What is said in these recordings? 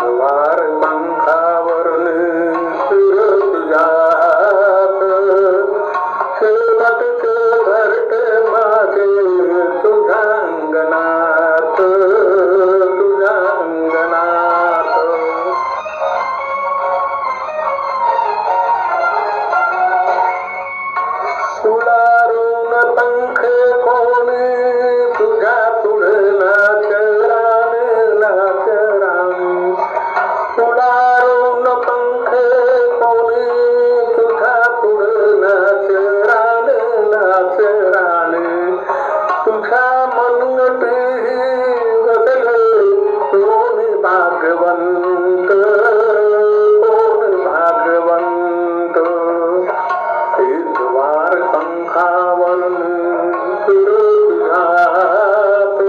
वार पंखावरून तुझ्यात शेवटचे घरट माझे तुझ्या अंगणात तुझ्या अंगणात फुलारून पंख कोणी तुझ्या पुढे फुलारून पंख कोणी तुझ्या पुढे नाचराने तुझ्या मनगटी बदले कोण भागवंत द्वार पंखावरून तुझ्यात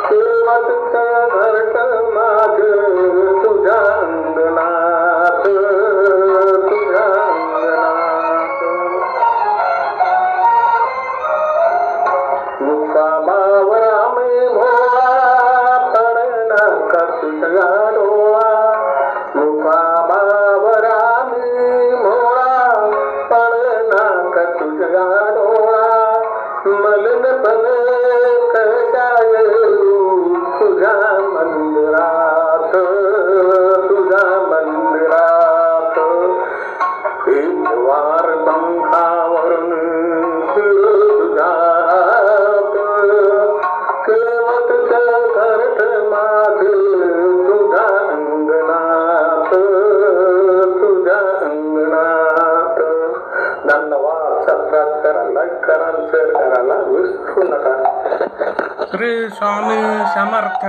शेवटचे घरट माझे तुझ्या अंगणात तुझ्या अंगणात मुक्कामावर आम्ही भोळा पडना का तुझ्या डोळा मुक्कामावर आम्ही भोळा पडना का तुझ्या डोळा मलनपणे कशा येऊ तुझ्या मंदिरात द्वार पंखावरून तुझ्यात शेवटचे घरट माझे तुझ्या अंगणात तुझ्या अंगणात. धन्यवाद. सबस्क्राईब करा, लाईक करा, शेअर करायला विसरू नका. श्री स्वामी समर्थ.